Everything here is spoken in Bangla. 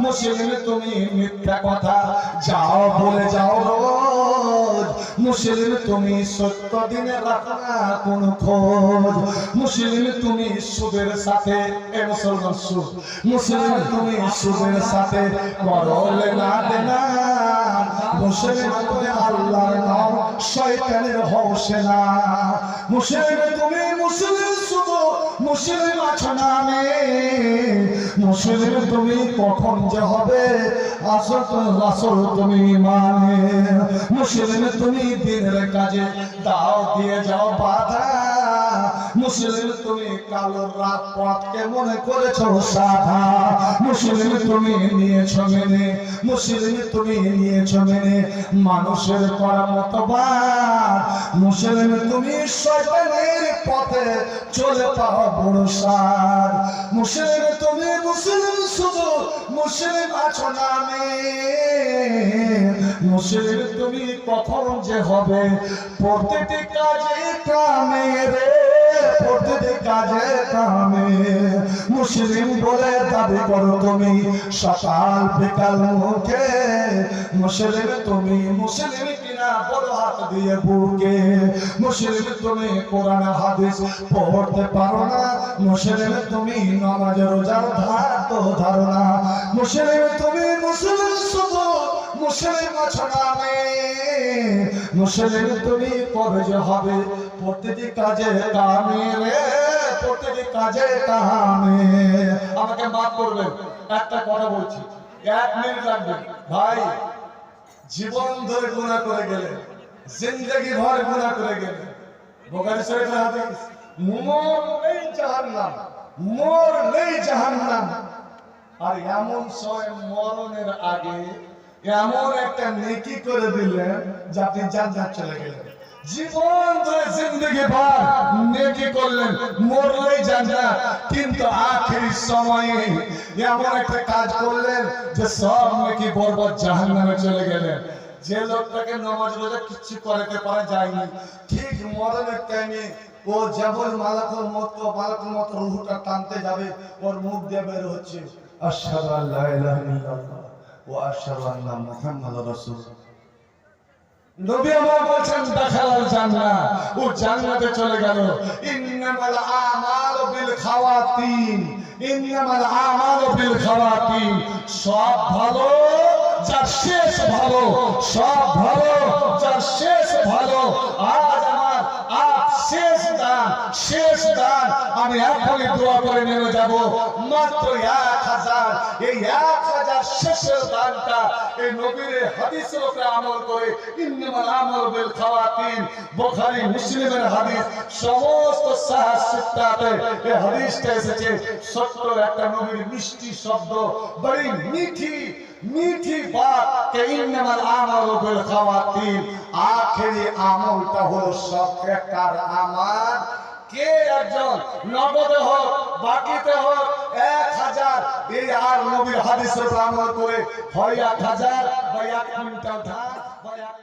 মুসলিম তুমি মিথ্যা কথা যাও বলে যাও রোজ। মুসলিম তুমি সত্য দিনে রাখো না কোন খোঁজ। মুসলিম তুমি সুদের সাথে মুসলমান সুদ। মুসলিম তুমি সুদের সাথে করো লেনা দেনা। মুসলিম তুমি আল্লাহর নাম শয়তানের হওসে না। মুসলিম তুমি মুসলিম শুধু মুসলিম আছো নামে। মুসলিম তুমি কখন যে হবে আসল তুমি মানে। মুসলিম তুমি দিনের কাজে দাও দিয়ে যাও বাধা। মুসলিম তুমি কালোর রাত পথকে মনে করেছো সাধা। মুসলিম তুমি নিয়েছো মেনে, মুসলিম তুমি নিয়েছো মেনে মানুষের করার মতো বাদ। মুসলিম তুমি শয়তানের পথে চলে পাও বড় সার। মুসলিম তুমি মুসলিম শুধু মুসলিম আছো নামে। মুসলিম তুমি কখন যে হবে প্রতিটি কাজে কামে রে, প্রতিটি কাজে কামে। মুসলিম বলে দাবি করো তুমি সকাল বিকাল মুখে। মুসলিম তুমি মুসলিম কিনা বড় হাত দিয়ে বুকে। মুসলিম তুমি কোরআন হাদিস পড়তে পারো না। মুসলিম তুমি নামাজ রোজার ধার তো ধারো না। মুসলিম তুমি মুসলিম শুধু মুসলিম আছো নামে। মুসলিম তুমি কবে যে হবে প্রতিটি কাজে কামে রে, প্রতিটি কাজে কামে। আমাকে মাফ করবেন, একটা কথা বলছি, 1 মিনিট লাগবে ভাই। জীবন ধরে গুনাহ করে গেলে, জিন্দেগি ভর গুনাহ করে গেলে, বুখারী শরীফের হাদিস, মরলেই জাহান্নাম, মরলেই জাহান্নাম। আর এমন সময় মরণের আগে এমন একটা নেকি করে দিলেন যে আপনি জান্নাত চলে গেলেন। জীবন ধরে জিন্দেগি ভর নেকি করলেন, মরলেই জান্নাত। কিন্তু আখেরি সময়ে এমন একটা কাজ করলেন যে সব নেকি বরবাদ জাহান্নামে চলে গেলেন। যে লোকটাকে নামাজ রোজা কিচ্ছু করাতে পারা যায়নি, ঠিক মরণের টাইমে ও যেমন মালাকুল মউত রূহটা টানতে যাবে, ওর মুখ দিয়ে বের হচ্ছে আশহাদু আল্লা ইলাহা ইল্লাল্লাহ ওয়া আশহাদু আন্না মুহাম্মাদুর রাসূলুল্লাহ। নবী আমার বলেন দাখালাল জান্নাহ, ও জান্নাতে চলে গেল। ইন্নামাল আমালু বিল খাওয়াতিন, ইন্নামাল আমালু বিল খাওয়াতিন। সব ভালো যার শেষ ভালো, সব ভালো যার শেষ ভালো। আজ আমার শেষ দান, শেষ দান আমি এখনই দোয়া করে নিয়ে যাব মাত্র 1000। এই 1000 শেষের দানটা এই নবীর হাদিসের উপরে আমল করে, ইন্নামাল আমালু বিল খাওয়াতিন, বুখারী মুসলিমের হাদিস, সমস্ত সাহাহ সিত্তাতে এই হাদিসটা এসেছে। সত্য একটা নবীর মিষ্টি শব্দ, বড় মিঠি মিঠি বাত কে ইন্নামাল আমালু বিল খাওয়াতিন। আখেরি আমলটা হলো সবকার আমার। কে একজন নগদে হোক বাকিতে হোক 1000, এই আর নবীর হাদিসের আমল করে হয় 1000 বা 1 কুইন্টাল ধান বা 1